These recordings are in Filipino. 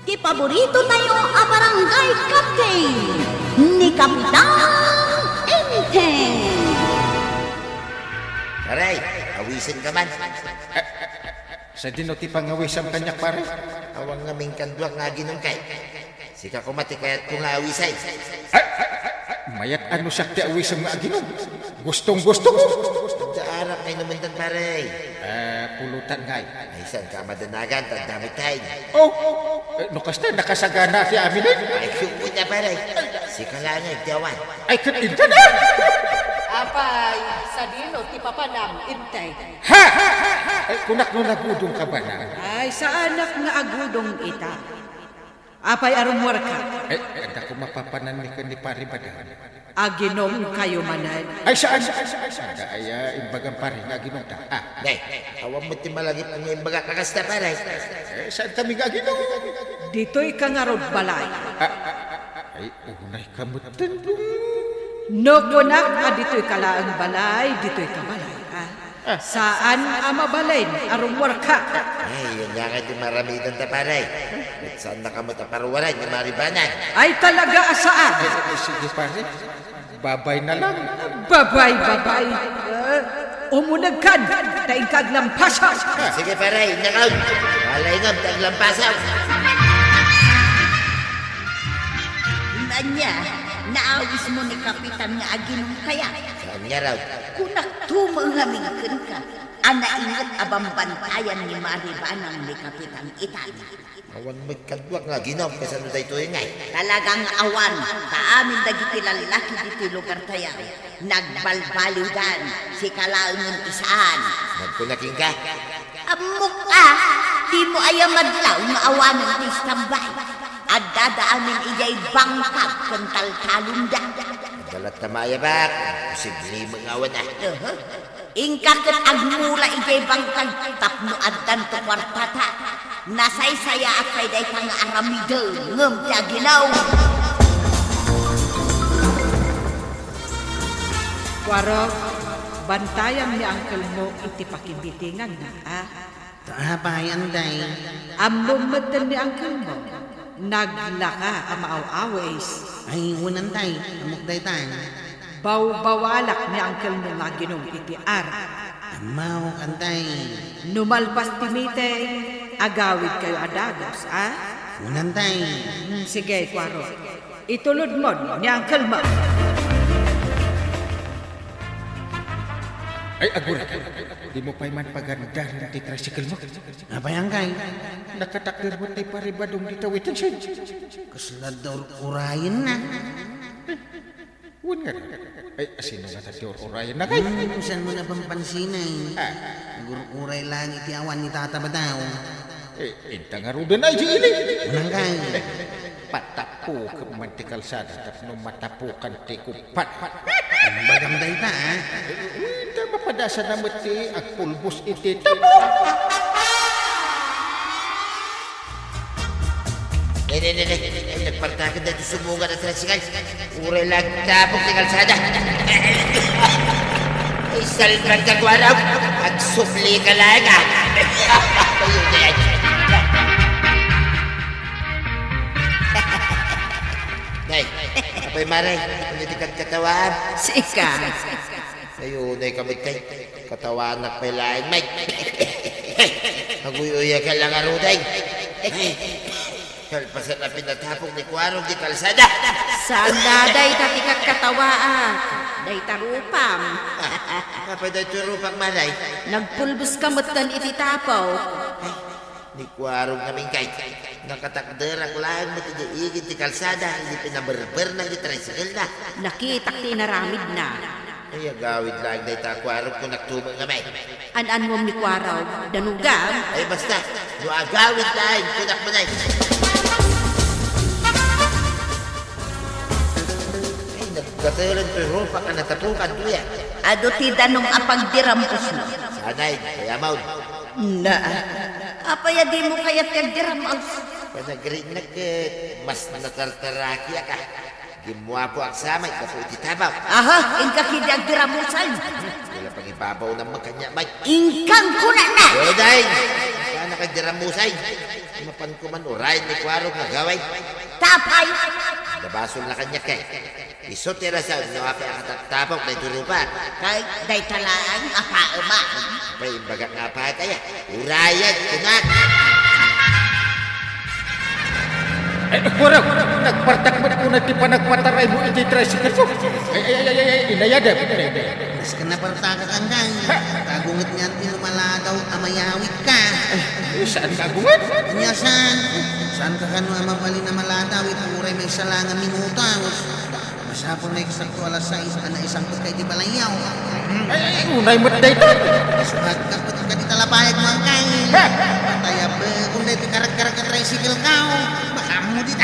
Ti paborito tayo a barangay captain ni Kapitan Enteng. Aray, awisin ka man. Sa dino ti pangawisam kanyak pare. Awang ngaming kanduak nga ginong kay. Sika ko mati kaya't kung awisay. Mayat ano siya ti awisam nga aginom. Gustong gusto ko. Daarap ngay naman pare. Pulutan ngay. Ay saan ka madanagan, tandamit tayo. Oh, no kasta nakasagana ti amin ay. Ay sumud na pare. Sika lang ay tiyawan. Ay katinta na. Apay, sa dino, ti papanang intay. Ha! Ay kunak no nagudong ka ba na? Ay, sa anak nga agudong ita. Apay arumwar ka. Anda ko mapapanan ni ni pare badan. Aginom kayo manan. Ay saan? Ada ay imbagang pare nga aginom ta. Nay, awang mo ti malagip ang yung baga kakasta pare. Saan kami nga aginom? Dito'y kangarod balay. Ay unay kamutan. No kunak, dito'y kalaang balay, dito'y kabalay. Saan amabalay, arumwar ka. Ay, yun nga ti maramitan ta pare. At saan na ka mo taparuwaran yung maribanan. Ay talaga asaan. Sige pare. Babay na lang. Babay. Umunagkan, taing kaglampasan. Sige pare, nakaw. Malay nga, taglampasaw. Nanya, naawis mo ni Kapitan nga aginom kaya. Saan nga raw? Kunak tumanghamingkan ka. Ana ingat abang bantayan ni Maribanang ni Kapitan Itan. Awang magkadwak nga, ginom, kasano tayo ito ngay. Talagang awan, taamin dagiti lalaki diti lugar tayo. Nagbalbalidan, si kalaungan isaan. Nagkunaking ka. Amok di mo ayamadlaw nga awanan ti stambay. At dadaanin iyay bangkag kang taltalunda. Dalat na mayabak. Posible mga awan na. Ingkakit agmula ijay bangkag tapno addan to kwartata. Nasaysaya at kay day kang aramidol ngem tiya ginaw. Waro, bantayan ni Uncle mo iti pakimbitingan na, Tapay, anday. Amumatan ni Uncle mo, naglaka ang maaw-awes. Ay, unantay. Amok day tan. Bawalak ni Uncle mo nga ginong iti ara. Amaw, antay. Numalpas timite, agawid kayo adagos, Unantay. Sige, Kwaro. Itulod mo ni Uncle mo. Ay agura. Di mo pa'y man paganda ng ti tricycle mo. Apay, angkay. Nakatakdir mo tayo paribadong ditawitin siya. Kaslador urayin na. Huwag nga. Ay, sino nga tayo orayan na kayo? Saan mo na bang pansinay? Uray lang iti awan ni Tata Badaw. Inta nga rudan ay jili. Unangkay. Patapo ka mantikal sada tapno matapukan ti kupat. Ang bagam day ta, Inta mapadasa na mati ang pulbos iti tabo. Nagpartakan na ito sumungan at rasikal. Uray lang tapok ni kalsada. Isalban ka kwaraw at sufli ka lang. Ayun na yan. Nay, apay maray, hindi ka katawan. Sika. Ayun, ay kamit kay katawan na pailain, Mike. Naguyuya ka lang aruday. Kalpasan na pinatapong ni Kwarong di kalsada. Sana day tatikat katawaan. Day tarupam. Kapag na turupang maray, Nagpulbos kamutan iti tapaw. ni Kwarong kaming kay. Nakatakderang lang matigiigid di kalsada, hindi pinaberber na di tricycle na. Nakitak tinaramid na. Ay, agawid lang na ita Kwarong kung nagtumang kamay. An-an mo ni Kwaraw, danugang. Ay, basta, no agawid lang, kunak mo na. Ay, nagkatalan turupa ka natapukan tuya. Ado ti danong apagdirampos mo. Sanay, kaya maun. Na. Apaya di mo kaya't kagdirampos. Panagrin na mas natartaraki ka. Gimuha po ang samay, kapo ititabaw. Aha, ingkaki di agdiramusan. Wala pang ibabaw ng magkanya, Mike. Ingkang kuna na. Oday, sana kagdiramusay. mapan ko man uray ni Kwarong nga gaway. Tapay! Nabasol na kanya kay. Isotira sa no apa katapok na turupa. Kay day talaan apa-ama. May baga nga pa kaya. Urayan, kunak. Kurang, nagpartakbat ko na ti panagpataray mo iti tricycle ko. Inayada. Mas ka na partakan ka. Tagungit niyan tinumaladaw amayawit ka. Saan kagungan? Kanya saan ka kano amapali na maladaw ituray may salangan minuta. Masapon na eksakto alas 6 na isang kay di balayaw. Unay mo't dito. Suhat ka pati ka di talapayag mo ang kain. Pataya ba kung dito karak-karak ka tricycle ka. Baka mo di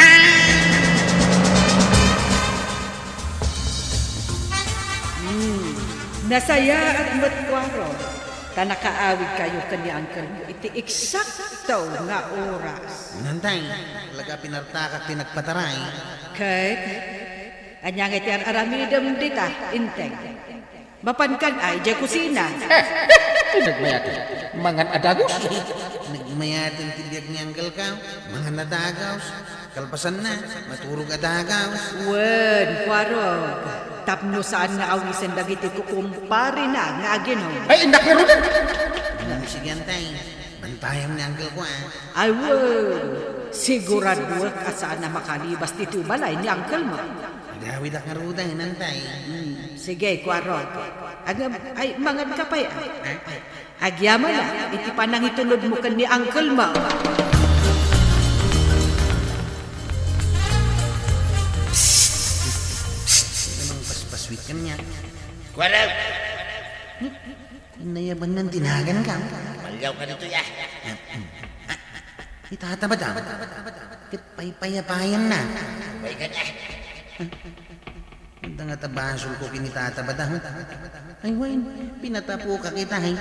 Nasaya at matwaro, tanakaawid kayo kani Uncle mo, iti eksakto nga oras. Nantay, talaga pinartakak tinagpataray. Kay, anyang iti aramidam dita, inteng. Mapankan ay, dya kusina. Nagmayati. Mangan adagos. Nagmayatin tibiyag ni Uncle ka, mga nadagaws. Kalpasan na, maturog adagaws. Wen, kwarog. Tapno saan nga awisan dagiti kukumpari na nga agino. Ay, indak nga rin. Sige antay, bantayam ni Uncle ko Ay, wen. Sigurado ka saan na makalibas dito balay ni Uncle mo. Gawid ak nga ruda, hinantay. Sige, kwarog. Ay, mangad ka pa yan. Agyama na, iti panang itulod mo kan ni Uncle mo. Namang paspaswit ka niya. Kwarong! Nayaban ng tinagan ka. Malyaw ka dito ya. Itatabad ang. Paypayapayan na. May ka na. Ang nga tabasol ko kinitatabad ang. Ay, wain, pinatapo ka kita. Ay,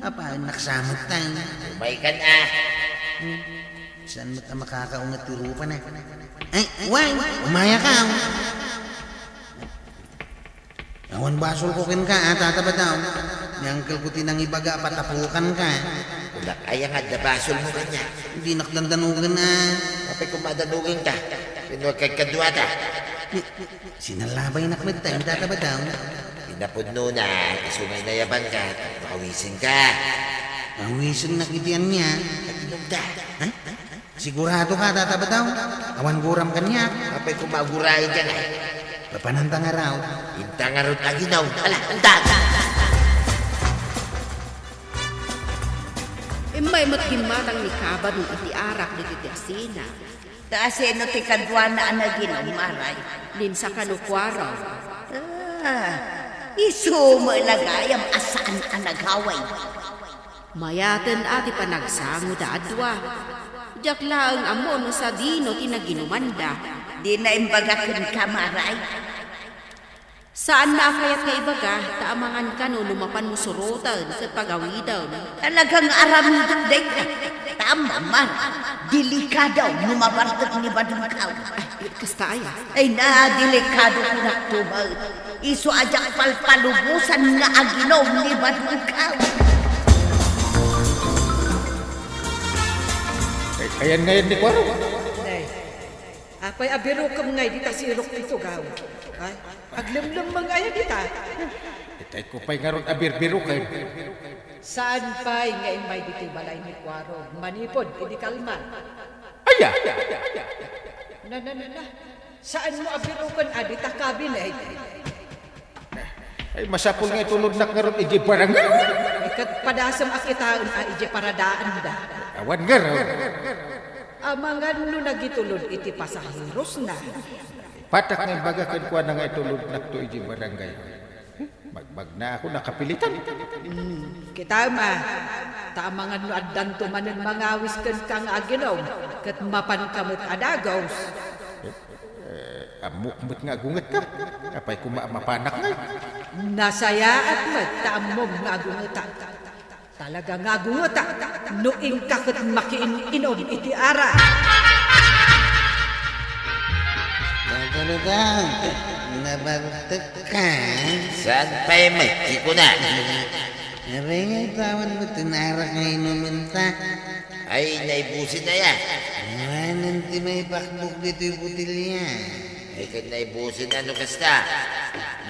apa, naksamot tayo. May ka na. Saan mo ta makakaungat turupan eh? Ay, wain, umaya ka. Awan basol ko kin ka, tatabad daw. Nyangkel ko tinang ibaga, patapukan ka. Kulak ayang at nabasol mo kanya. Hindi nakdandanugan na. Kapag kumadanugin ka, pinuwag kang kadwata. Sinalabay na kwed tayo, tatabad daw. Pinapudno na, isungay na yabang ka, makawisin ka. Ang wisin nakitian niya. Nagtinugda. Ay, sigurado ka, tatabad daw. Awan guram ka niya. Kapag kumagurahin ka na, Papanantang araw. intang arot aginaw. Ala, antag! May matgimatang ni Kaba nung iti arak ni iti asina. Taasi no ti kadwa na anaginaw maray. Linsa kanukwara. Isu mo ilagayam asaan anagaway. Mayaten ati panagsango da adwa. Jakla ang amon sa dino tinaginumanda. Di na imbagakin ka maray. Saan na kayat nga ibaga, taamangan ka no lumapan mo surutan sa pagawidaw. Talagang aramidong day. Tama man. Delikadaw numabartag ni Badungkaw. Kasta ay. Ay na, delikado ko na tubal. Isu ajak palpalubusan nga aginaw ni Badungkaw. Ayan ngayon ni Kwaro. Nay, apay abiro kam ngay dita sirok dito gaw. Ay, aglimlim mga ayan dita. Itay ko pa'y nga ron abir-biro kayo. Saan pa'y nga imay dito balay ni Kwaro? Manipod, hindi kalman. Aya! Na. Saan mo abiro kan adita kabinet? Ay masapul nga itulod na nga ron iji barangay. Ikat padasam akitaon a ije paradaan da. Awan nga ron. Amangan no nagitulod iti pasahiros na. Patak nga baga kan na nga itulod na to iji barangay. Magbag na ako nakapilitan. Kita ma, taamangan no addan tumanen mangawis kan kang aginaw, kat mapan kamot adagaws. Amukmut nga gungat ka. Apay mapanak nga. Nasaya at magtaamom nga agungata. Talaga nga agungata, noing kakot makiin-inom iti ara. Talaga, nabartok ka. Saan pa'y may ko na? Naringay tawan mo tinarak nga inuminta. Ay, naibusin na yan. Manan ti may pakbuk dito yung butilya. Ay, kahit naibusin na, ano kasta?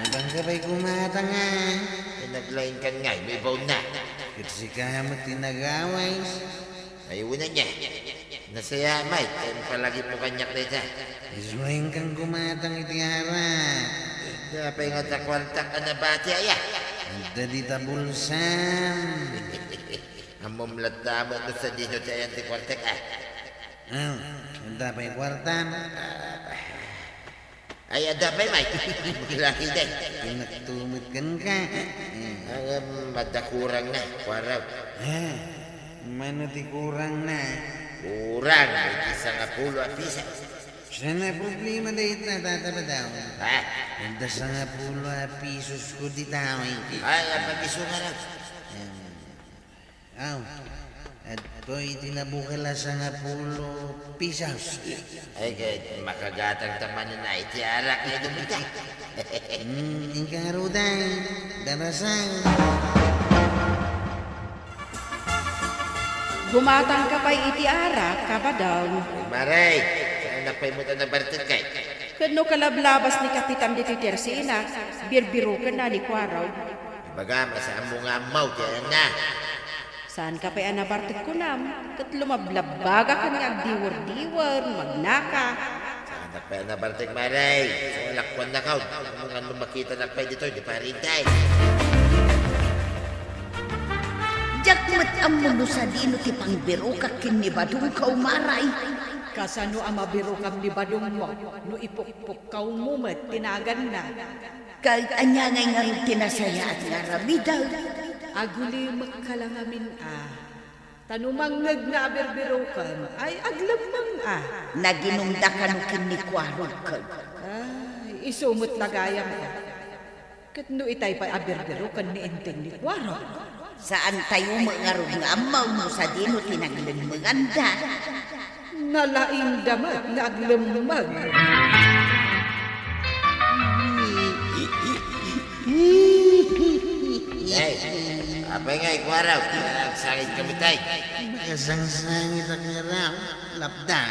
Nabang ka ba'y kumata nga? Ay, naglain ka nga, may baon na. Kasi kaya mo tinagaway. Ay, una niya. Nasaya, Mike. Ay, palagi mo kanyak na ita. Isurain kang kumatang itiara. Dapat nga takwartak ka na bati, aya. Ito di tabulsan. Ang mumlat mo sa dito sa antikwartak, ah. Ang tapay kwartan. Ay, dapat, Mike. Maglaki din. Pinagtumit kan ka. Ang madakurang na, kwaraw. Mano ti kurang na. Kurang, isa nga pulo at pisa. Sana problema dahil na tatabadaw. Ha? Nanda sa nga pulo pisos ko di taway. Ay, pagiso nga lang. Aw, at to'y tinabukala sa nga pulo pisos. Ay, kahit makagatang taman na itiarak na dumita. Ikaw ruday, darasang. Gumatang ka pa'y itiara, kabadaw. Maray, saan napay mo na bartid kay? Kano kalablabas ni Kapitan de Tersina, birbiro ka na ni Kwaraw. Baga, masaan mo nga maw, kaya na. Saan ka pa'y anabartik ko nam? Kat lumablabaga ka ni agdiwar-diwar, magnaka. Saan napay na bartid, Maray? Sa lakwan na kaw. Mga lumakita na pay dito, di pa rin tayo. Jakmat ang muno sa dino ti pangbiro ka kinibadong kaumaray. Kasano ang mabiro kam ni badong mo, no ipukpuk kaw mumet, tinagan na. Kahit anyangay nga rin tinasaya at naramidaw. Aguli magkalangamin Tanumangag na aberbiro kam, ay aglamang Naginumda ka no kinikwarog ka. Ay, isumot lagayang ka. Kat no itay pa aberbiro kan ni enteng ni Kwaro. Saan tayo mangarog nga amaw mo sa dino tinaglan maganda. Nalaing damat na aglamang. Ay, apay nga, ikwaraw. Nagsangit kami tayo. Nakasangsangit ang ngaraw, lapdan.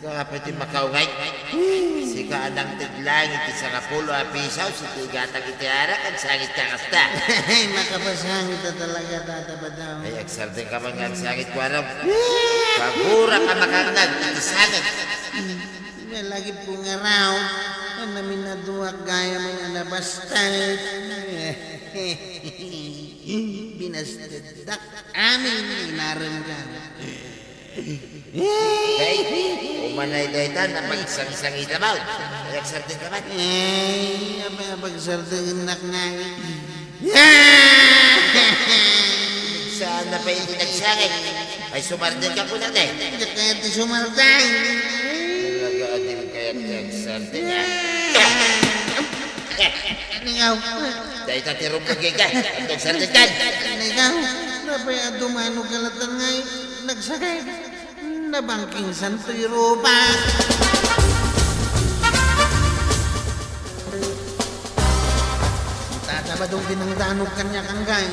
Kapit yung makaungay. Si ka anang tiglangit, isa nga pulo apisaw, si tigatang itiarak, ang sangit ka kasta. Ay, makapasangit na talaga tatabadaw. Ay, agsardin ka mga ang sangit ko araw. Pagura ka makangag, itisangit. Lagi po ngaraw, namin naduwag gaya mga nabastay. Binastadak amin inaramdaman. Kay, umanay daytan na magsang-sangita mo. Ay, agsardin ka man. Ay, pagsardagan naknay. Saan na pa hindi nagsangit? Ay, sumardin ka ko na eh. Kaya ti sumartay. Talaga din kaya nagsardin niya. Ningaw. Dahil tatirong magigay, nagsardin ka. Ningaw. Napay adumano kalatan ngay. Nagsakay. Nabangking santoy ropa. Tatabadong dinangdanog kanya kanggay.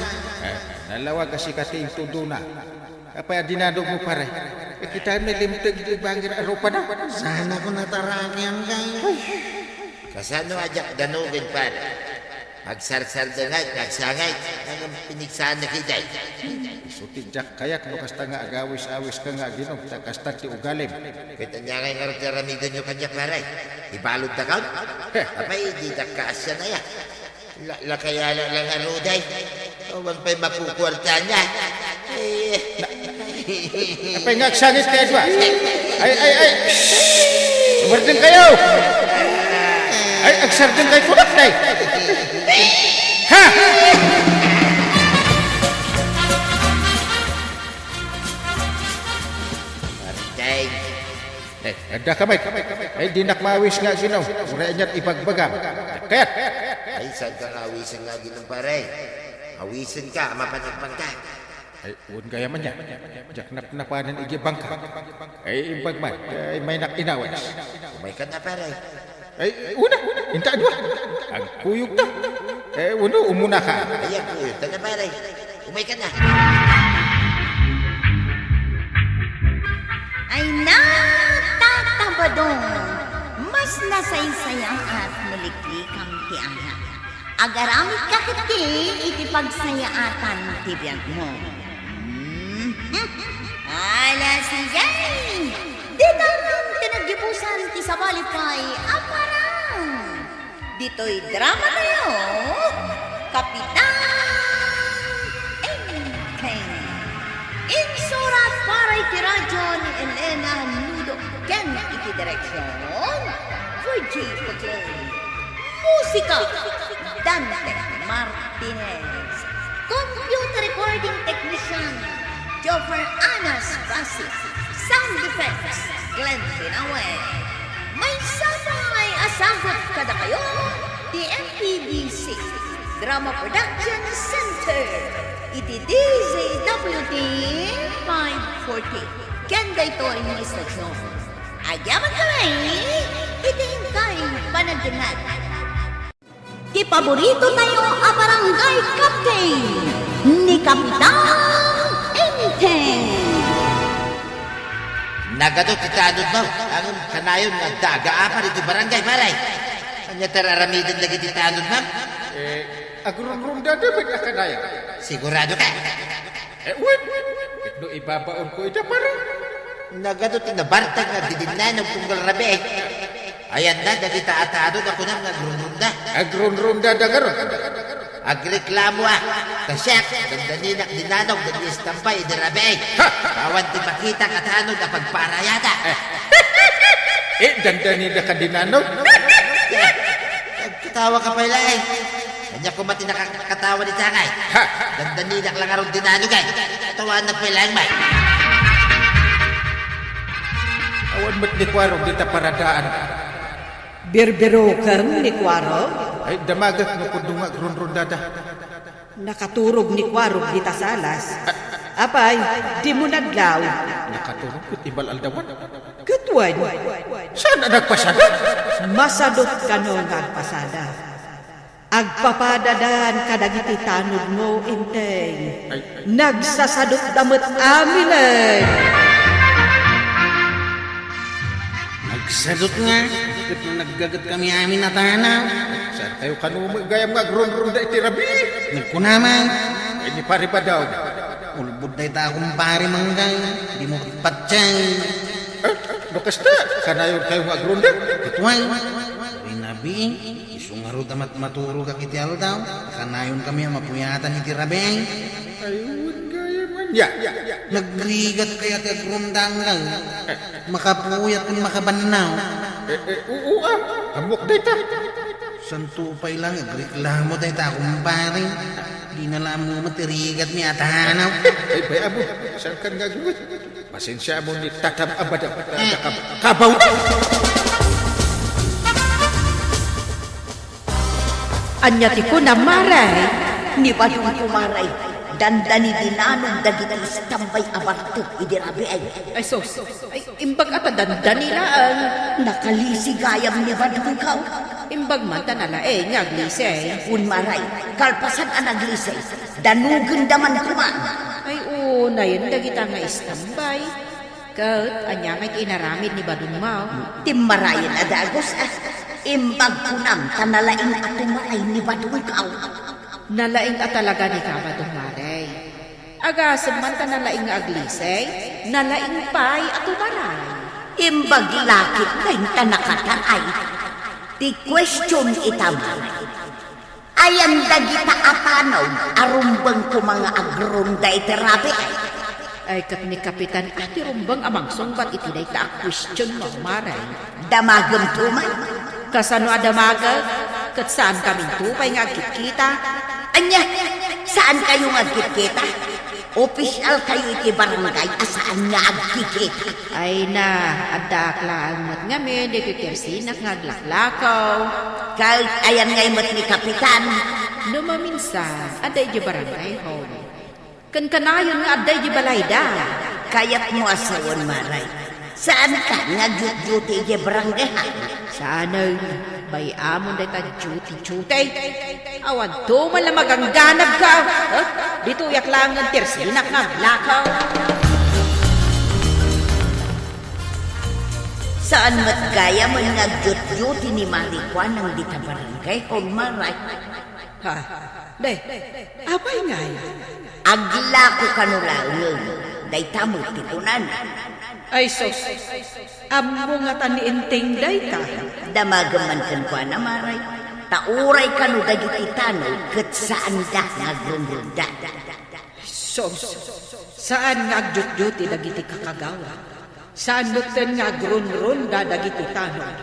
Nalawa kasi kating tudo na. Apa dinadog mo pare? Kita may limtag di bangir arupa na. Sana ko nataraki ang gay. Kasano ajak danugin pa. Agsarsarda nga, nagsangay. Ang pinigsaan na kiday. Sutijak kayak no kasta nga agawis-awis ka nga ginog kasta ti ugalim. Kita niya ngayon nga rin ramidan nyo kanya pare. Ibalod na kaon. Apay, di na kaasya na yan. Lakaya lang ang ruday. Huwag pa'y makukwarta niya. Apay nga agsangit kayo ba? Ay! Sumardin kayo! Ay, agsardin kayo kunak day! Ha! Marintay. Ada kamay. Ay, dinak mawis nga sinaw. Ura niya't ipagbagam. Kayat! Ay, saan ka nga awisan nga ginong pare? Awisan ka, mapanagpang ka. Ay, uwan kaya man niya. Jak napanan igibang ka. Ay, ibagman. Ay, may nakinawas. Umay ka na pare. Ay, una. Inta dua. Ang kuyog ta. Eh, uno, umuna ka. Ayan po yun. Taga pare. Umay ka na. ay natatabadong mas nasaysaya at maliklikang tiaya. Agaramit kakiti iti pagsayaatan tibiyag mo. Ala siyay! Di naman tinagipusan ti sabalipay aparang. Dito'y drama na yun. Kapitan Engkeng. Insurat para iti radyo ni Elena Nudo Ken iti direksyon. Virgie Paglen. Musika Dante Martinez. Computer recording technician Joffer Anas Basit. Sound effects Glenn Pinawe. May samay asagot kada kayo di MPBC Drama Production Center iti DZWD 540 Kenda ito ang istasyon. Agyaman kami iti kay panagdangan. Ti paborito tayo a barangay captain ni Kapitan Enteng. Nagadot itanod mo, ang kanayon nga daga-apa dito barangay, maray. Kanya tararamidin lagi itanod, ma'am? Agrong-rong dadabit na kanaya. Sigurado ka? Wait. No ibabaon ko ita parang. Nagadot na bartag nga didinanog kung galrabe. Ayan na, dagita atado na ko na nga grunrunda. Agrong-rong dadagaron. Agreklamo Kasyak, dandaninak dinanog, danistampay, idirabe. Kawan ti makita katanod na pagparayata. Dandani na ka dinanog? Nagkatawa ka pala Kanya ko mati nakakatawa ni Tangay. Dandaninak lang arong dinanog Tawanan na pala may. Awan mo't ni Kwarong dita paradaan. Birbiro kang ni Kwaro, Ay, damagak no kundunga grunrundada. nakaturog ni Kwaro dita salas. Apay, di mo nadlaw. Nakatulog ko tibal aldawan. Katwan, Saan na nagpasada? masadot ka no ngagpasada. Agpapadadan kadagiti tanod mo, Inteng. Nagsasadot damot aminen. Nagsadot nga. Kat na naggagat kami amin na tanaw. Saan tayo kanumay gayam nga grunrunda iti rabi? Nagkunaman. Ay, ni pari ba daw? Ulbud na ita akong pari manggay. Di mo patsyang. Lukas na, kanayon kayo nga grunda. Katuway. Ay nabi. Isungarod na maturo ka kiti aldaw. Kanayon kami ang mapuyatan iti rabeng. Ayun gayam man. Ya. Nagrigat kaya ti agrundang lang. Makapuyat kung makabanaw. Oo amok dita. Santupay lang, agreklamo tayo ta kumpare. Di na lang mo matirigat ni atanaw. Ay, bay abo, saan ka nga gawin? Pasensya mo ni tatam abada. Kabaw na! Anya ti ko na maray. Ni Badong kumaray, dandani dinanong dagiti istambay abarto idirabi ay. Ay sos, ay imbag ata dandani laan. Nakalisigayam ni Badong kaw. Imbag man tanala ngaglise. Un maray, kalpasan ang naglisay, danugan daman kuman. Ay una yun dagita nga istambay. Kat anya may inaramid ni Badong Mao. Timmarayan adagos imbag kunam tanalaing ato maray ni Badong kaw. Nalaing at talaga ni Kabadong Maray. Agasam man tanalaing nga aglisay, nalaing pay at umaray. Imbag lakit kayong tanakataray. Ti question itamay. Ayan dagita atanaw, arumbang ko mga agronda iterabi ay. Ay kat ni Kapitan ati rumbang amang sungbat itiday ta question mo maray. Damagam tumay. Kasano adamaga? Kat saan kami tupay nga kita? Anya, saan kayo agkikita? Opisyal kayo iti barangay, asaan nga agkikita? Ay na, adaklaan mo't nga me, di kikersinak nga aglaklakaw. Kahit ayan ngay mat ni Kapitan, Numaminsan, aday di barangay home. Kan kanayon nga aday di balayda. kaya't mo asawan maray. Saan ka nga duty di barangay ha? Sana, bay amon day ta duty-duty. Awan to malamag ang ganab ka. Dito yak lang ng tirsinak nga lakaw. Saan matgaya man nagdyot-dyot ni Marikwan ng dita barangay hol maray. Ha? Day, apay nga Agla ko kanulaungan. Day tamot tikunan. ay sos. Amo nga taniinting day ka. Damagaman kan kwa na maray. Tauray kanu dagiti tano ket saan dah nagrumrunda. Sos. Saan nga agdyut-dyuti dagiti kakagawa? Saan mutten nga grun-run dagiti tanong?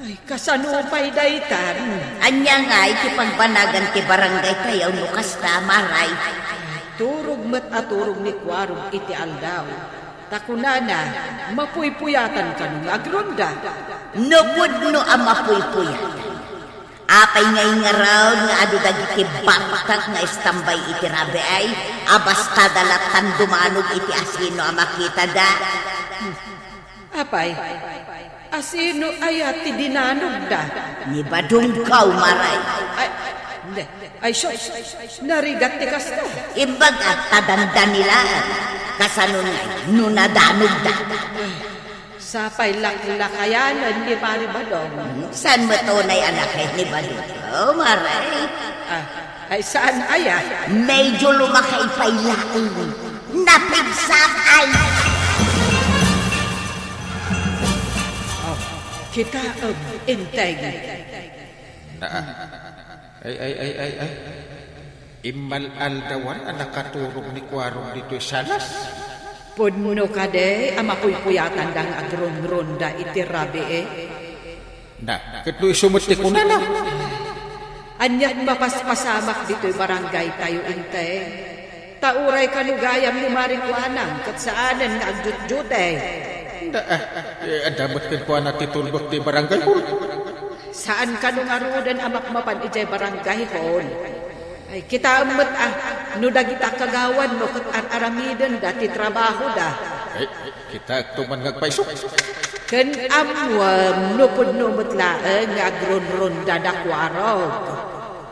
Ay, kasanupay daytan. Anya nga iti pagbanagan ti barangay tayaw no kasta maray. Turog met aturog ni Kwarog iti aldaw. Takunana, mapuypuyatan ka nung agronda. Nupod no amapuypuyatan. Apay ngay nga raw nga adu dagiti baktak nga istambay iti rabe ay abasta dalatan dumanog iti asino amakita da. Apay, asino ay ati dinanog da? Ni badungkaw maray. Ay, hindi. Ay, sos, narigat ti kasta. Imbag at tadanda nila. Kasanun ngay nunadanog da. Sapay lakayanan ni Mari Badong. Saan matunay anak ni badungkaw maray? Ay, saan aya? Medyo lumakay pa'y laing. Napigsak ay. Kita ang integ. Ay. Imal-aldawan ang nakaturog ni Kwarong dito'y salas. Puno ka de, amapuypuyatan dang agron-ronda iti rabi Na, kato'y sumuti ko na lang. Anyat mapaspasamak dito'y barangay tayo integ. Tauray kanugayam ni Marikwanang kat saanan nga agdyut-dyut Adamot kan ko na titulbok di barangay hall. Saan ka nung arudan amakmapan ijay barangay hall? Ay, kita amat no dagita kagawan no kat aramidan dati trabaho da. Kita tuman ngagpaisok. Ken amwam no pudno mutlaan nga agron-ron dadakwarog.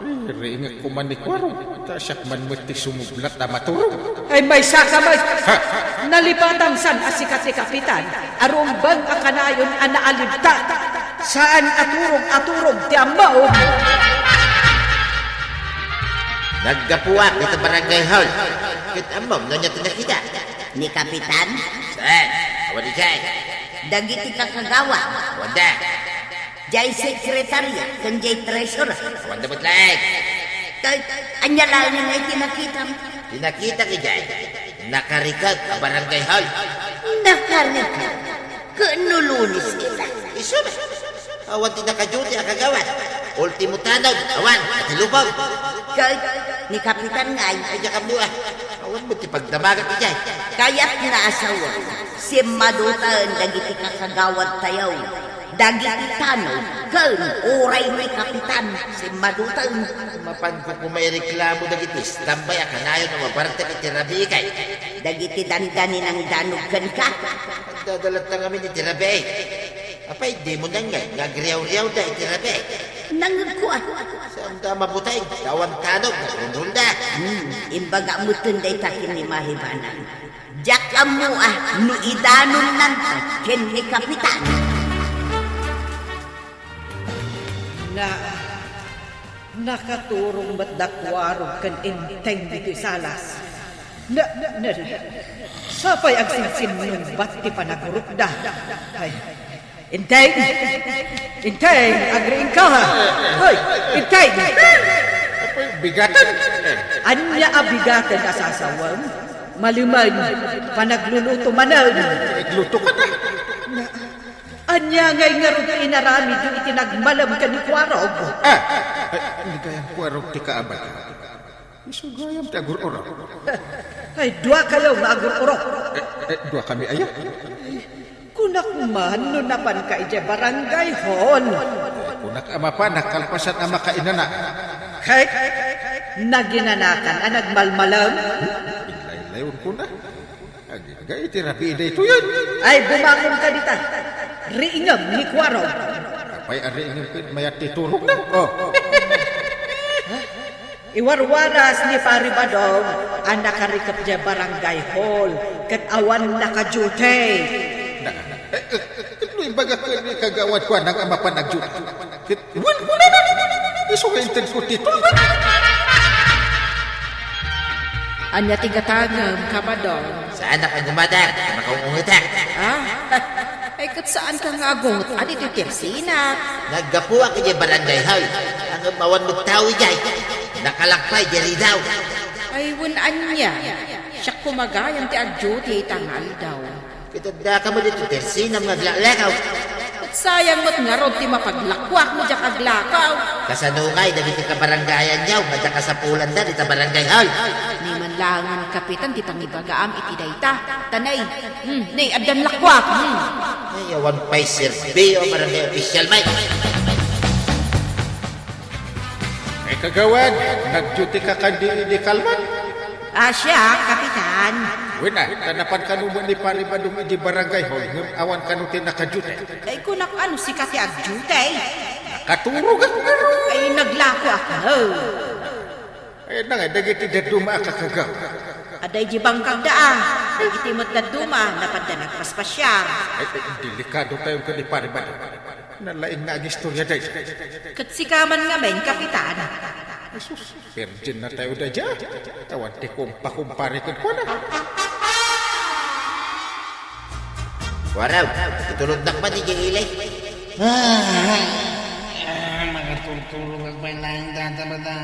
Ringat ko man ni Kwarong. Tasyak man mo ti sumublat na maturog. Ay may saka may nalipatang san asikat ni kapitan arong bang akanayon anaalibta saan aturog ti amao. Naggapuak dito barangay hall. Kit amom no niya tinakita. Ni kapitan, Saan? Awad ikay. dagiti kakagawa. Wanda. Jay sekretarya, kan jay treasurer. Wanda matlaik. Anya lang nga itinakita mo. Tinakita ki Jay. Nakarikag ka barangay hall. Nakarika. Kanulunis kita. Iso na. Awan tinakaduti ang kagawan. Ultimo tanag. Awan. At ilubog. Kahit ni kapitan nga Ay ka buah. Awan mo ti pagdamagat ki Jay. kaya't nga asawa. Si madutaan dagiti kakagawat tayaw. Dagiti tano. Kan oray ni kapitan. Si madutaan. Mapan ko kung may reklamo dagitis. Tambay ang kanayon na mabarta ki tirabikay. Dagiti dandani ng danugkan ka. Nagdadalat na kami ni Tirabay. Apay, di mo nang nga. Nagriyaw-riyaw da itirabay. Nangagkuan. Saan da mabutay? Kawan tanog. Nagundunda. Imbaga mo tunday takin ni Mahibanan. Jak amu no idanon nanta ken ni kapitan. Na nakaturong ba't dakwarog kan inteng dito'y salas. Na, sapay ang sinsin nung ba't di pa nagurukda. Ay, inteng! Inteng! Agriin ka ha! Hoy! Inteng! Bigatan. Anya abigatan asasawang? Maliman, panagluluto manan. Igluto ka na. Anya ngay nga rin inarami doon itinagmalam ka ni Kwarog. Hindi kayang Kwarong ti kaabay. Isugayam ti agur-orok. Ay, dua kayo nga agur-urok. Dua kami ayak. Kunak man, nunapan ka ije barangay hon. Kunak ama pa, nakalpasan ama kainana. Kahit naginanakan ang nagmalmalam, Ilay-layon ko na. Agigay, tirapida ito yan. ay bumangon ka dita. Riingam ni Kwarog. Apay ari ingin mayat titurog na. Oh. Iwarwaras ni Pari Badong ang nakarikap niya barangay hall kat awan nakajute. Kano'y Imbaga ko ni kagawad ko nang ama pa nagjuta. Wan ko na. Iso ka inted ko titol ba? Anya tigatagam kabadong. Saan na ka gumadak? Makaungutak. Ay kat saan ka nga agot? Adi ti Tersina. Naggapuwa ka niya barangay hall. Ang mawan magtawi jay. Nakalakpay diri daw. Ay wun anya. Siya kumagayan ti adjuti tangal daw. Kitanda ka mo dito, Tersina, maglakaw. At sayang mo't nga rod ti mapaglakwak mo dyan aglakaw. Kasanungay, nagiti ka barangayan niyaw, madya ka sa pulan da, dita barangay hall. Ni man lang ang kapitan ti pangibagaam iti dayta. Tanay, nay adan lakwak. Ay, awan pa'y sirbi o barangay official, Mike. Ay kagawad, nagjuti ka di kalman. Siya, kapitan. Wina, kanapan kanuman ni Paribadong di barangay hall, ngam awan kanutin nakajuti. Ay kunak ano si kati adjutay. Katurog at ngaro. Ay naglakwak. Ay na nga, dagiti daduma ka kagaw. Aday jibang kagdaan. Ay itimot na duma, napadda nagpaspasyar. Ay, delikado tayong ka ni Paribadong. Nalain nga ang istorya day. Katsikaman nga men, kapitan. Virgin na tayo da dyan. Tawan ti kumpa-kumpari ko na. Waraw, itulog na pa ni Gilay. Magatultulog ang pailang tatabata.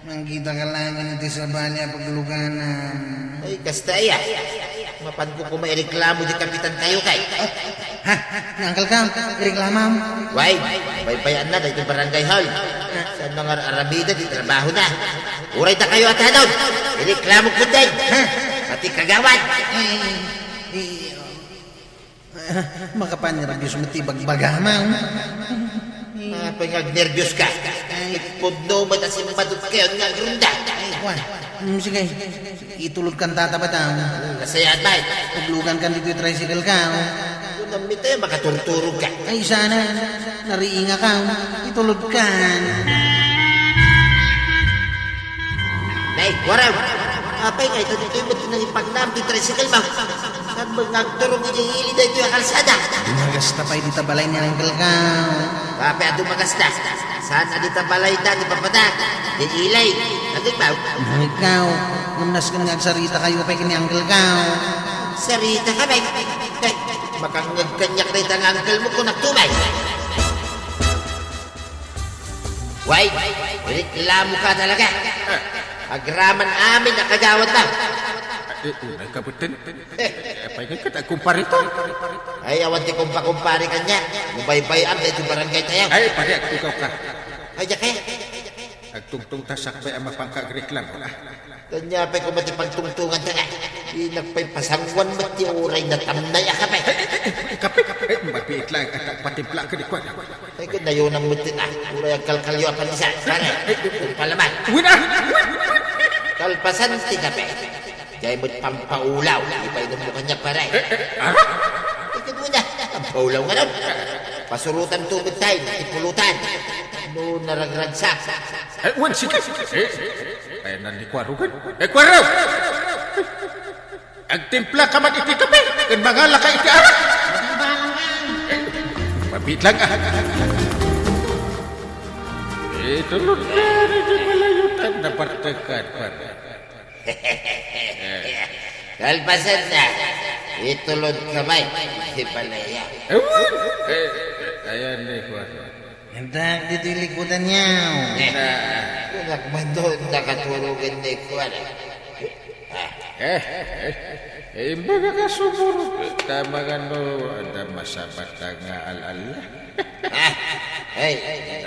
Mangkita ka lang iti sa balya pagluganan. Ay, kastaya. Mapan ko may reklamo di kapitan tayo kay. Nangkal ka, reklamam. Why? Baybayan na dahil barangay hall. Sa mga arabida di trabaho na. Uray na kayo at hanon. Ireklamo ko din. Pati kagawad. Makapanirabyo sumatibag bagamang. Pangag nervyos ka. Pudno mo na si madut kayo nga grunda. Juan, sige, itulog kan tatabata. Nasayaan ba? Paglugan kan dito yung tricycle ka. Kung namit tayo, makaturturog ka. Ay, sana, nariinga ka. Itulog kan. Nay, waraw. Apay nga, ito dito yung ba't nang ipagnam di tricycle ba? Saan ba nagturog yung hili na ito yung kalsada? Dumagasta pa'y di tabalay niya ng kalkaw. Kapay at dumagasta. Saan na di tabalay na, di papadak, di ilay. Agad ba? Ikaw, namnas ka nagsarita kayo pa'y kini-uncle ka. Sarita ka ba? Makangag kanyak na itang uncle mo kung nagtumay. Why? Reklamo ka talaga. Agraman amin na kagawad na. Unay kabutin. Apay nga ka, kumpari to. Ay, awan di kumpa-kumpari ka niya. Mubay-bayan na itong barangay tayo. Ay, pari, agtugaw ka. Ay, diya kaya. Agtungtong tasak pa ang mapangkagreklam. Kanya pa'y kumati pagtungtungan ka nga. Inagpa'y pasangwan mo ti uray na tamnay ka pa. Kape, mabiit lang at patimpla ka di kwa. Ay, kung nayo ng mutin uray ang kalkalyo pa nisa. Pare, kung palaman. Wina! Kalpasan ti kape. Kaya mo't pampaulaw. Ipainom mo kanya pare. Ikot mo na. Pampaulaw nga nun. Pasurutan tubig tayo. Ipulutan. No naragragsak. Ay, wan, sige. Ay, nanikwarugan. Ay, kwaraw! Agtimpla ka man iti kape. Kan mangala ka iti arak. Mabit lang ah. Tulog ka rin yung malayutan na partakan pare. Kalpasan na. Itulod kamay. Hipalaya. Ewan! Ayan ni Juan. Hendak dito yung likutan niya. Kung nakmandod nakaturugan ni Juan. Imbaga ka sumurot. Tama nga no, ada masabat nga al-ala. Ay,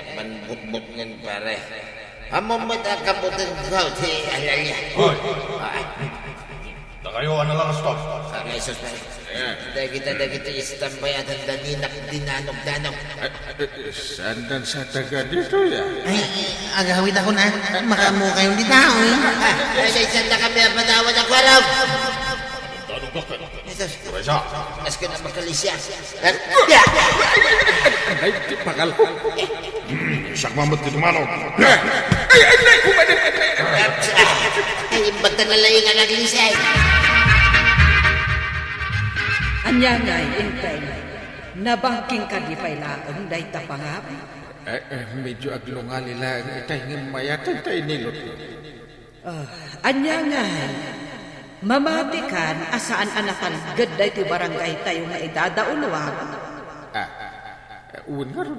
nakmanbut-but ngan pare. Amamat ang kabutan ko. Alaya. Hoy! Nakayuan na lang stop. Ang isos pa. Dagita istambay at ang daninak dinanok-danok. Sandan sa taga dito ya. Ay, agawit ako na. Makamu kayong di tao eh. Ay, saan na kami ang panawan ng kwaraw? Tanong ka ka. Isos, Reza, mas ka na makalisya. Ay, di pakal ko. isak mamut gitu mano. Ay, imbag na layo nga naglisay. Anya ngay, intay. nabangking ka di pa'y laang day tapangap. Medyo aglungali lang itay ng mayatan tayo nilot. Anya nga, mamatikan asaan anakan gaday ti barangay tayo nga idadaunwag. Uwan nga rin.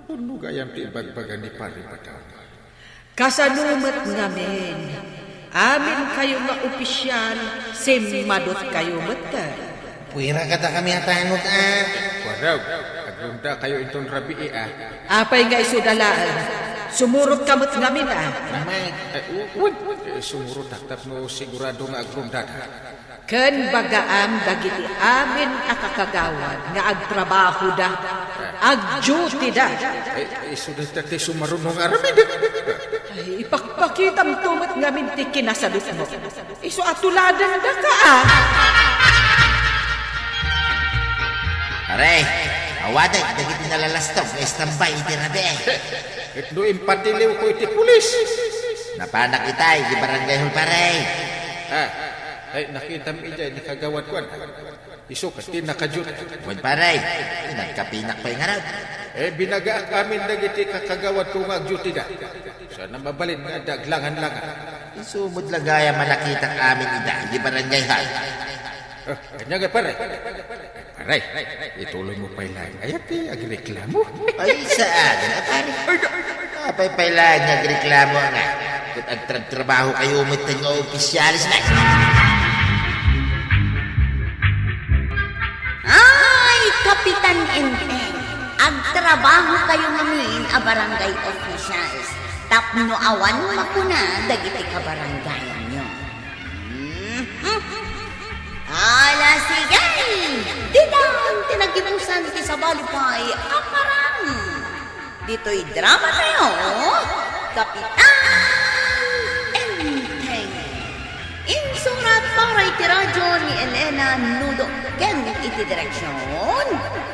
Puno gayang ti bagbagan ni pari pataw. Kasanumat ngamin, amin kayo nga opisyal, simadot kayo mata. Puwira ka ta kami atanot Waraw, agrunda kayo itong rabi Apay nga isudalaan, sumurot kamot ngamin Mamay, Uwan, sumuro taktap no sigurado nga agrunda. Ken bagaam dagiti amin akakagawad nga agtrabaho da, agduty da. Sudah tati sumarunong aramid. Ay, ipakpakitam tumat ngamin ti kinasadot mo. Iso atuladan da ka Aray, awaday, dagiti nalalastog, na istambay iti rabi. Itno impatiliw ko iti pulis. Napanak itay, di barangay hul paray. Ay, nakita mo ijay, nakagawad ko. Iso, kasi nakajut. Huwag paray, nagkapinak pa yung araw. Binaga amin dagiti kakagawad ko nga duty da. Sana mabalin nga daglangan-langan. Isumod lang gaya malakitang amin ida, di barangay hal. Kanya nga paray. Paray, ituloy mo pa ilang. Ayat agreklamo. Ay, saan? Pare, apay lang nagreklamo nga. Kung agtrabaho kayo umitin nga opisyalis na. Ay, Kapitan Enteng, agtrabaho kayo ngamin a barangay officials. Tapno awan makuna dagiti ka barangay nyo. Ala sigay! Didang tinagibusan ti sa balipay aparang. Dito'y drama tayo, Kapitan Enteng. Insurat para iti radyo ni Elena Nudo ken iti direksyon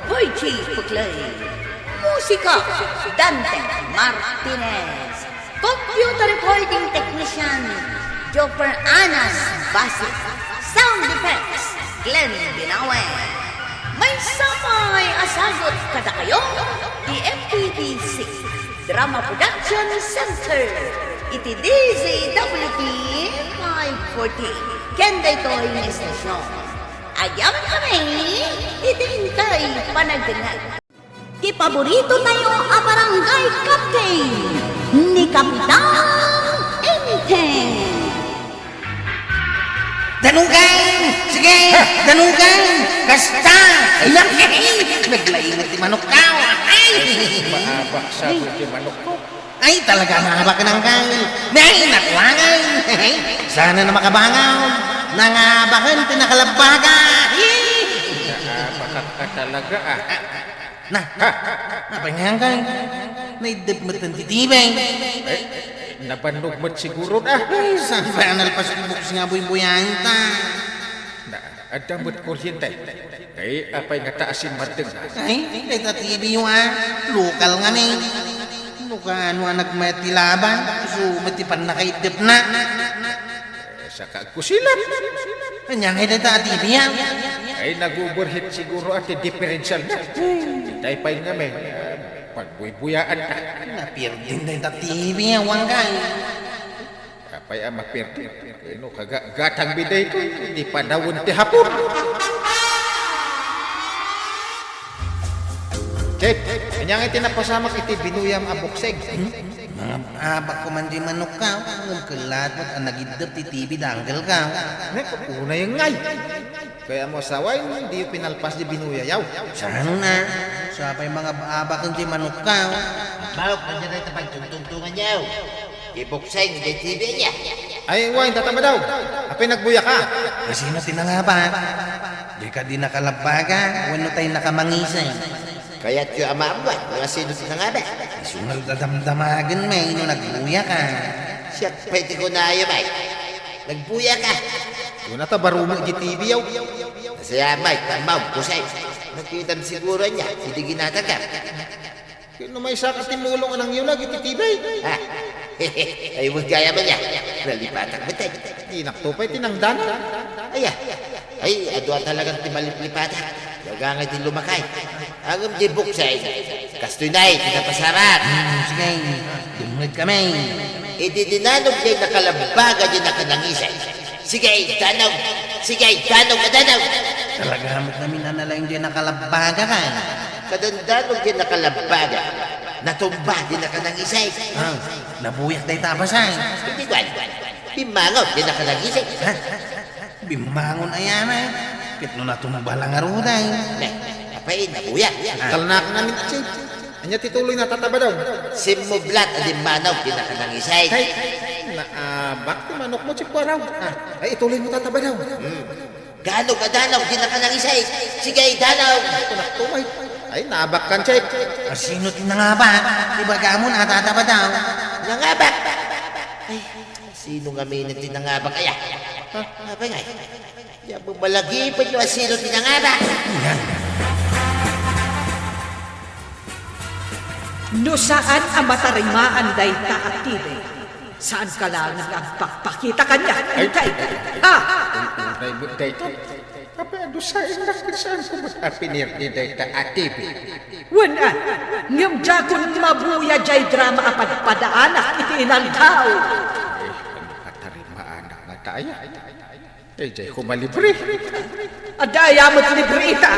Virgie Puclay. Musika Dante Martinez. Computer recording technician Joper Anas Basit. Sound effects Glenn Binawe. May samay asagot kada kayo di MPD6 Drama Production Center. Iti DZWP 540 Kenday Toy ng estasyon. Agyaman kami, itintay panagdangan. Di paborito tayo a barangay captain ni Kapitan Enteng. Danugan! Sige! Danugan! Basta! Ay, naglaingat di manok ka! Ay! Maabak sa buti manok ko. Ay, talaga nangabak ng kang. Nay, nakwangan! Sana na makabangaw. Nangabakan, tinakalabaga! Naabak ka talaga Napanghanggang. Naidap mo itong titibay. Nabanog mo siguro na. Saan ba nalpas ibuk nga buy-buyan ta? Adamot kuryente. Kay apay nga taasin mateng. Ay, ito TV yung lokal nga ni. Ano nagmatilaban? So, matipan na kay dip na. Saka kusilap. Kanyang ito TV yan. Ay nag-overheat siguro at differential na. Itay pa'y nga may pagbuyaan na. Napirdin na ito TV yan, wangkay. Kapay ang mapirdi. Ano gatang biday ko. Hindi pa nawon ti hapon. Chef, kanyang itinapasamak iti binuyam abukseg. Mga abak ko man di manok ka. Ang kalat mo't ang nagidap ti TV danggal ka. Una yung ngay. Kaya mo saway, hindi yung pinalpas di binuyayaw. Saan na? Sa pa'y mga abak ng di manok ka. Bawak, nandiyan na ito pagtungtungan niyo. Ibuksay, hindi TV niya. Ay, wine, tatama daw. Apay nagbuya ka. Sino tinangaba? Di ka di nakalabaga. Wano tayo nakamangisay. Kaya't yung amabuan, mga sino sinangaba. Sunal dadamdamagan may ino nagbuya ka. Siya, pwede ko na ayo, Mike. Nagbuya ka. Doon na tabarumong di TV yaw. Masaya, Mike, tamaw, kusay. Nakitam siguro niya, hindi ginatagap. Kino may sakat timulong anang yun lagi titibay. Ha? Ay, huwag gaya ba niya? Nalipatak ba tayo? Di naktupay tinangdan. Aya, Ay, adwa talagang timaliplipata. Gagangay din lumakay. Ang di buksay. Kastoy na tinapasarat. Sige, dumulad kami. Ididinanog din nakalabaga din nakanangisay. Sige, danaw. Sige, danaw. Talagamit namin na nalang din nakalabaga ka. Kadandanog din nakalabaga. Natumba din nakanangisay. Ah, nabuyak day tapasay. Hindi kwan. Bimangaw din nakanangisay. Ha? Bimangon ayan eh. Pitno na tumbalang aruday. Apay, nabuya. Kalnak namin siya. Anya tituloy na tataba daw. Simublat adin manaw din nakanangisay. Ay, naabak ti manok mo, Chip Waraw. Ay, ituloy mo tataba daw. Ganog adanaw din nakanangisay. Sige, danaw. Tumay. Ay, naabak kan, Chip. Sino tinangaba? Diba gamon atataba daw? Nangabak. Ay, sino nga may tinangabak kaya? Apa nga? Yan mo malagi pa nyo sino tinangabak. No saan ang matarimaan day taatibe? Saan ka lang nagpakita kanya? Intay! Ha? Unay mo dayta. Kapag ando sa inakasaan ko mas apinir ni dayta atibi. Wala! Ngayong jakon mabuya jay drama apadpadaanak iti inaldaw! Katarimaan na tayo. Eh, jay ko malibre. Adaya mo't libre ita!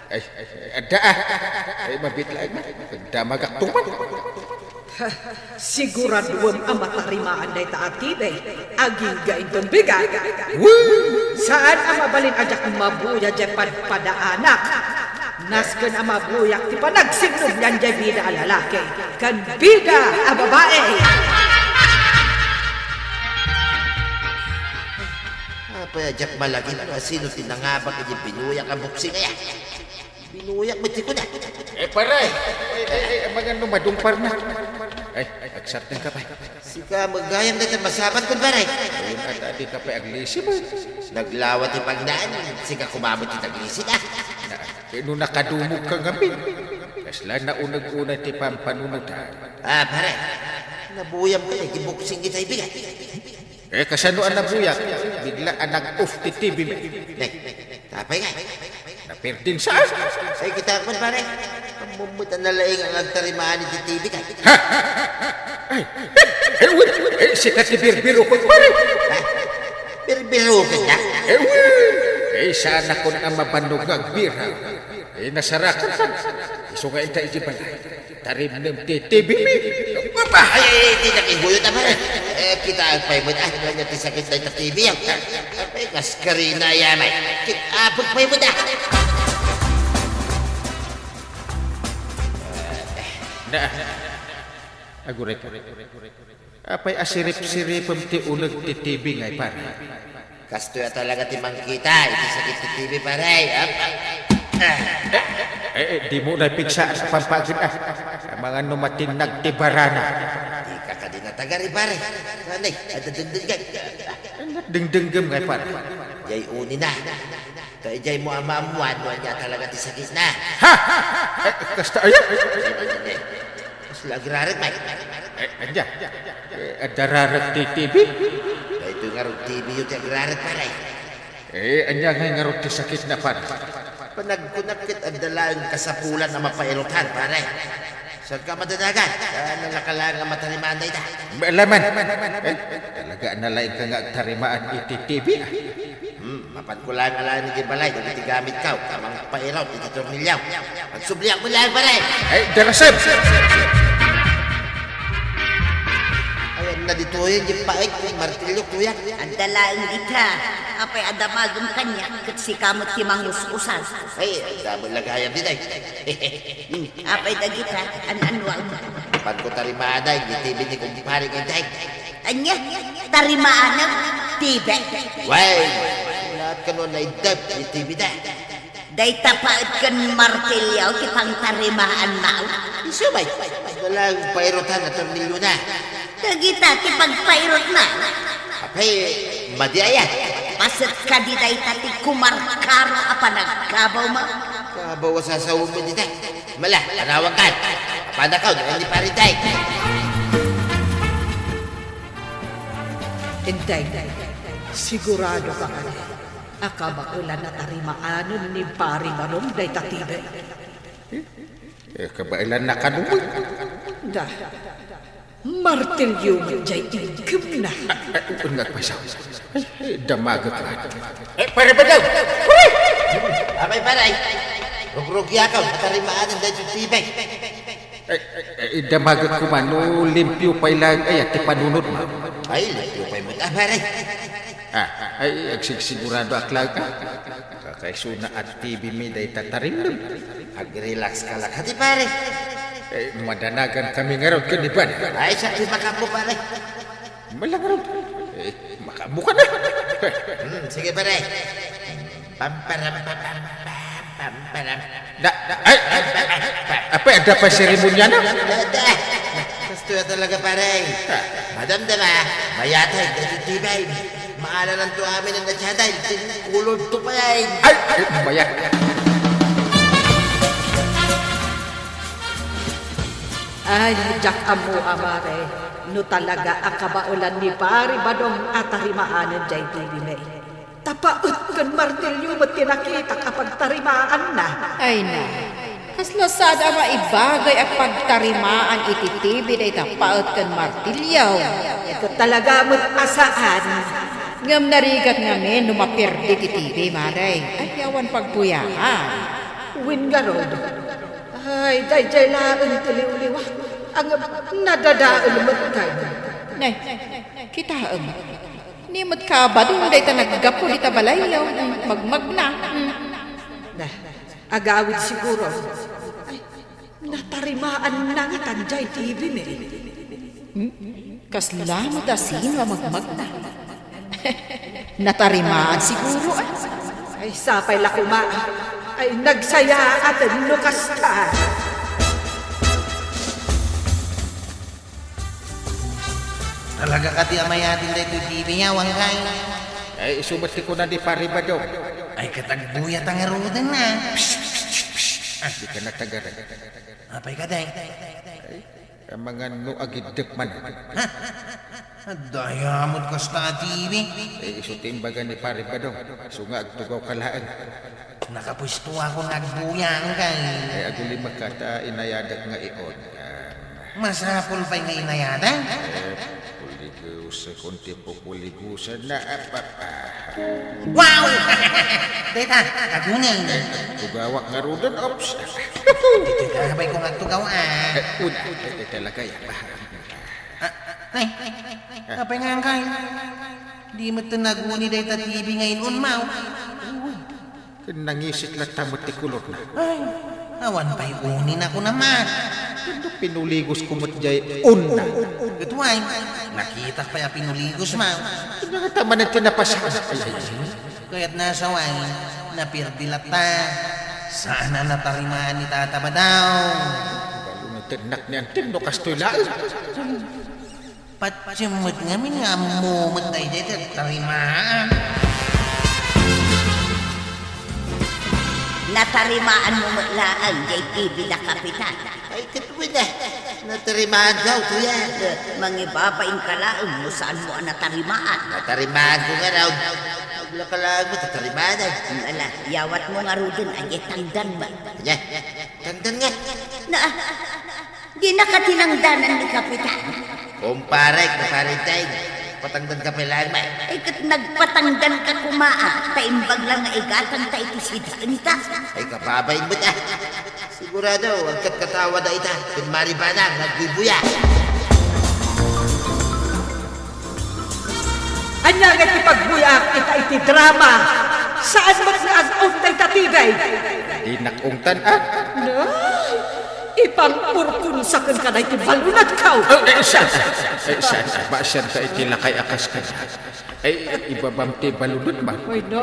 Ay, ada ay mabitlaan na. Ada magaktuman. Siguraduam ang matarimaan day taatibe. Aging gainton bigay. Saan ang mabalin ajak mabuya jay padpadaanak? Naskan ang mabuyak ti panagsinog niyan jay bida ang lalaki. Kan bida ang babae. Apa ya jak malagi sino tinangabak hindi binuyak ang buksi kaya. Binuyak mo ko na. Eh, pare. Mga numadumpar na. Ay, agsart ng kapay. Sika magayam na ito masabat ko pare. Ayun, at di kapay aglisi mo. Naglawat yung pagdaan. Sika kumabot yung taglisi na. Nung nakadumog ka ngamin. Kasla na unag-una ti pampanunod. Pare. Nabuyam ko na. Gibuksing kita ibigay. Eh, kasano ang nabuyak? Bigla ang nag-off ti TV. Tapay nga. Napirdin saan? Ay kita ko pare. Pamumutan na laing ang agtarimaan ni TV ka. Sikat ni Birbiro ko pare. Birbiro ka na. Sana ko na mabanog ang bira. Nasarakan ka. Iso nga ita iti pala. Tarim ng TV mi. Ay, di nakihuyot na pare. Kita ang paimod. Wala niya tisakit na ita TV yan. Ay, kaskarina yamay. Apag paimod na. Agurek. Apay asirip-siripam ti unag ti TV ngay pare. Kasto ya talaga timang kita. Iti sakit ti TV pare. Di mo na pigsa sa pampagin mga numatinag ti barana. Di ka ka din natagari pare. Nanay, adadagdagan. Dingdinggam ngay pare. Yay uni na. Kaya jay mo amamuan mo niya talaga ti sakit na. Kasta ayan. Mas lagi rarit may. Anja. Adararag ti TV. Kaya ito nga rin TV yung agrarit pare. Anya ngay ngarot ti sakit na pare. Panagkunakit ang dalang kasapulan na mapairutan pare. Saan ka madadagan? Saan ang nakalang ang matarimaan na ita? Malaman. Talaga nalain ka nga tarimaan iti TV. Mapan ko lang alam ni Gibalay. Dagiti gamit ka. Kamang pairaw. Iti tornilyaw. Magsubliak mo lang pare. Darasem. Ayan na dito yun. Yung paik. Yung martilyo kuya. Ang dalaang ita, apay adamagom kanya, kat si kamot timang ususan. Ay, damon lagayam din ay. Apay dagita, anwang. Pan ko tarimaan ay. Gitibin ni kumpari kay Day. Anya, tarimaanang tibe. Way! Lahat ka nun ay dab. Gitibin na. Day tapaat kan martilyaw, tipang tarimaan mao. Isumay. Dalang pairutan na tornilyo na. Dagita, tipang pairot na. Apay, madiaya. Pasit ka di day tati kumarkaro apa nagkabaw mo. Kabawa sa sawag mo dito. Mala, panawag ka. Panakaw, hindi pa rin tayo. Intay, sigurado ka ka. Akabaulan na tarimaanon ni pari Barong day tatibe. Kabailan na kanumoy. Da, martilyo mo jay ingkam na. Ungat pa siya. Damagat ka. Pare ba daw? Abay paray. Rugrugya ka, matarimaan ang dahil tibay. Damagat ko man, no limpyo pa ilang ay at panunod mo. Ay, limpyo pa'y mo paray. Ay, agsigurado aklag ka. Kakaisuna at TV mi day tatarim nun. Ag-relax ka lang, hati pare. Madanagan kami ngayon kaniban. Ay, sa makamu pare. Malang ngayon. Makamu ka na. Sige pare. Pamparam, pamparam. Apa ada pa seremonya na? Ada. Gusto na talaga pare. Madam dama, mayatay, natitibay. Maalalan to amin ang natsyaday. Kulod to pa yan. Ay, bayat. Ay, jak amo amare. No talaga akabaulan ni pari Badong at tarimaanon jay tibime. Tapaot kan martilyo mo tinakita kapag tarimaan na. Ay na, kaslo sad ama ibagay at pagtarimaan ititibi day tapaot kan martilyaw. Ito talaga mo't asaan. Ngam narigat ngamin numapirdi titibi maray. Ay yawan pagpuyahan. Win garod. Ay, day laang tiliw-liwa. Ang nadadaan mo tayo. Nay, kita nimot ka ba doon day ta naggapo di ta balayaw magmag na. Nah, agawid siguro. Ay, natarimaan na nga tanjay TV me. Kaslamot asin wa magmag na. Natarimaan siguro ay. Ay, sapay lakuma. Ay, nagsaya at nukasta. Talaga ka ti amayatin da ito TV niya, wangkay. Ay, isubati ko na di pare ba daw? Ay, katagbuya tangarudan na. Di ka natagaran. Apay ka, day. Ang mga nuagidek man. Dayamot ka sa TV. Ay, isutimbagan ni pare ba daw? Sunga agtugaw kalaan. Nakapwisto ako nagbuyang kay. Ay, aguli magkata inayadak nga ion. Masapol pa'y ngay nayada. Puligus, kunti po puligusan na apapa. Wow! Teta, kagunin. Tugawak nga rudan, ops. Ito kakabay ko nagtugawaan. Una, talaga yan. Ay, apay nga kay. Di mo tinaguni day ta TV ngayon unmaw. Nangisik lang tamot ti kulot na. Ay, awan pa'y unin ako naman. Ito pinuligos kumot jay una. Gatuay, nakita pa ya pinuligos ma. Nakatama na tinapasa. Kaya't nasa way, napirdilat ta. Sana natarimaan ni Tata ba daw? Balo na tinak niyan, tino kastoy lang. Patsimot ngamin nga mumot tayo dito tarimaan. Natarimaan mo matlaan jay TV na kapitan. Ay, katuwid na. Natarimaan daw, kuya. Mangibabain ka lang mo saan mo ang natarimaan. Natarimaan ko nga raw. Paglakalaan mo, tatarimaan ay. Ala, yawat mo nga rudin ay tangdan ba? Kanya, tangdan nga. Na, di nakatinangdanan ni kapitan. Kumparay, kumparay tayo. Patangdan ka pa lang, ma. Ay kat nagpatangdan ka kumaa, taimbag lang nga igatang ta iti sidaan ta. Ay, kababayin mo ta. Sigurado, ang katawa na ita. Pinmari ba na, nagbibuya. Anya nga ipagbuyak ita iti drama. Saan mo nga ang untay tatibay? Di nakungtan ah. Ipang-urkun sa ka na iti balunat ka. Saan ba siya sa itilakay akas ka na? Ay, ibabamti balunod ba? Ay no,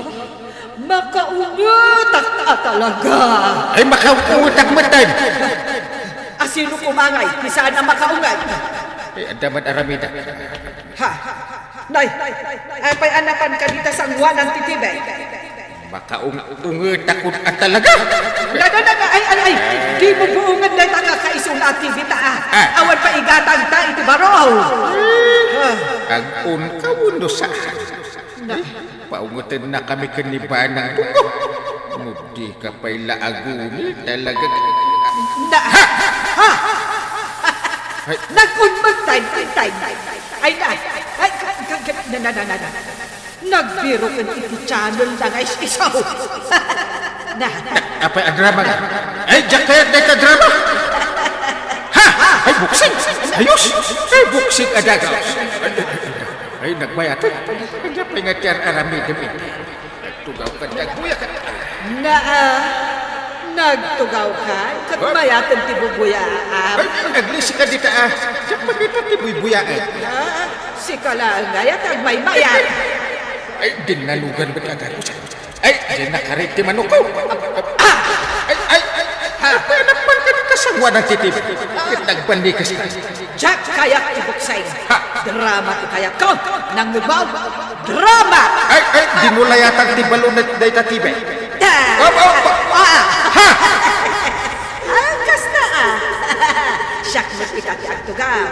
makaungutak ka talaga. Ay, makautak matan! Asino kumangay, kisaan ang makaungay. Ay, adaman aramida. Ha? Nay, ay pa'y anapan ka dito sa nguwan ng titibay. Makaungutak ko at talaga. Ay, di mo buungan na nga kaisong aktivita Awan pa igatang ta iti baro. Ang unkaw no sa Paungutin na kami kanibanang dugo. Mudi ka pa'y laaguni talaga. Na, ha? Nagpunmagtay. Ay, nagbiro kan iti channel na nga isaw. Na, Apa ang drama nga? Ay, jakayat na ito drama! Ha! Ay, buksing! Ayos! Ay, buksing adagaw! Ay, nagbayatan. Kanya pa nga tiyar arami dami. Nagtugaw ka, nagbuya ka. na, nagtugaw ka, katmayatan ti bubuyaan. Ay, naglisi ka dito ah. Diyan pa dito tibuyaan. Si kalangay at agmay-mayan. Ay, dinalugan ba't agad ko siya? Ay, di nakariti manok ko. Ay, panapan ka ng kasangwa ng titib. Nagbandi ka siya. Jack kayak ibuksay. Drama ti kayak ko. Nang nubaw, drama! Ay, di mo layatan tibalo na day tatibe. Angkas na Siyak mo itati agtugaw.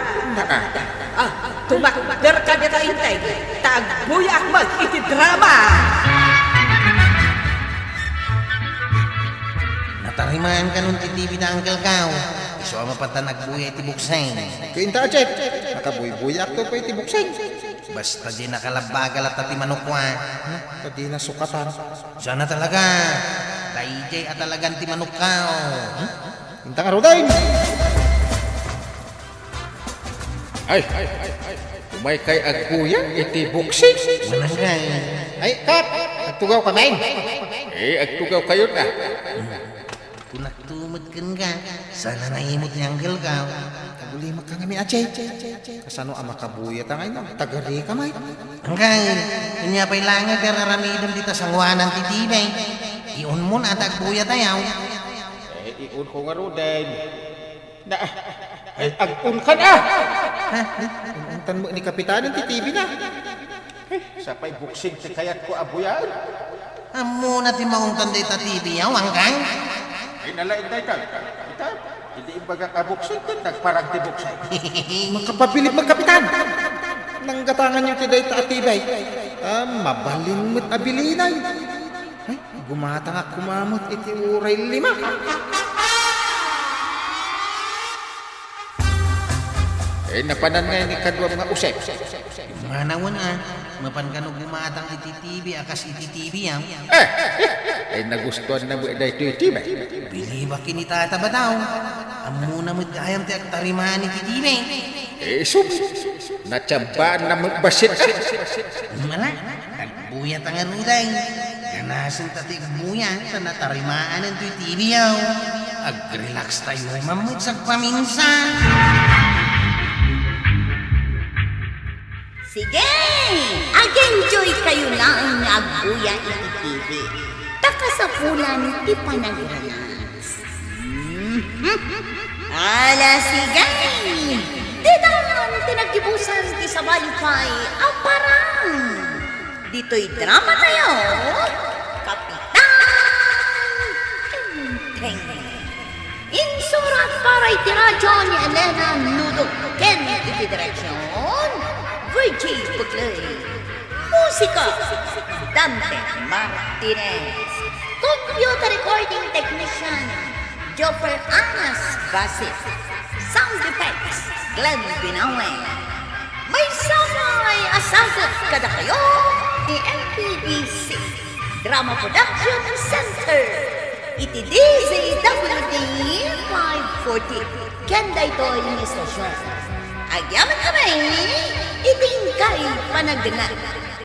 Tumakder ka dito intay. Tagbuyak mag iti drama. Natarimaan ka nung titibi na Uncle Kao. Iso ang mapatanagbuya iti buksay. Kinta, Chet. Nakabuy-buyak to pa itibuksay. Basta di nakalabagal at ati manukwa. Padi na sukatan. Sana talaga. Dayjay at talagang ti manukao. Kinta ka rodain. Ay. Umay kay agbuyak itibuksay. Manangay. Ay, Kap. Agtugaw ka, main. Agtugaw kayo na. Kunagtumod kan ka. Sana naimot ni Uncle Kao. Kagulimak ka kami, Achay. Kasano ang makabuyat ang ayun? Tagari ka, may. Angkay, kanya pa'y langay kararamidam dito sa ngwanan titibay. Iyon mo na tagbuya tayo. Iun ko nga rodain. Ag-un ka na! Untan mo ni Kapitanin, titibi na. Sapay buksing ti kayat ko abuyan. Amo na ti maungtan day tatibi yaw, Angkay. Ay nalain tayo ka. Hindi imbaga kabuksing ko, nagparang ti buksing. Makapabilib magkapitan. Nanggatangan yung tiday taatibay. Mabalin mo't abilinay. Ay, gumata nga kumamot iti uray 5. Napanan nga ni kadwam nga usep. Manawan mapan ka no gumatang ititibi, akas ititibi yaw. Ay nagustuhan na mo ito itiba. Biliba kinitata ba daw? Amo na mo't gayam ti agtarimahan ititibi. Sub, natsambaan na magbasit. Mala, nagbuya tangan uday. Ganasin tatig buya sa natarimaan ng ititibi yaw. Ag-relax tayo mamit sa paminsan. Sige! Ag-enjoy kayo na ang agbuya iti TV. Takasapulan ti panagranas. Ala sige! Di daw tinagibusan ti sabalipay aparang. Dito'y drama tayo. Kapitan Teng. Insurat para iti radyo ni Elena Nudo Ken iti direksyon. Virgie Bukley. Musika, Dante Martinez. Computer recording technician, Joffer Anas Basit. Sound effects, Glenn Binawe. May samay asagot kada kayo ni MPBC Drama Production Center. Iti DZWD 540. Kenda ito yung istasyon. Agyaman kami, itingkay panagdangan.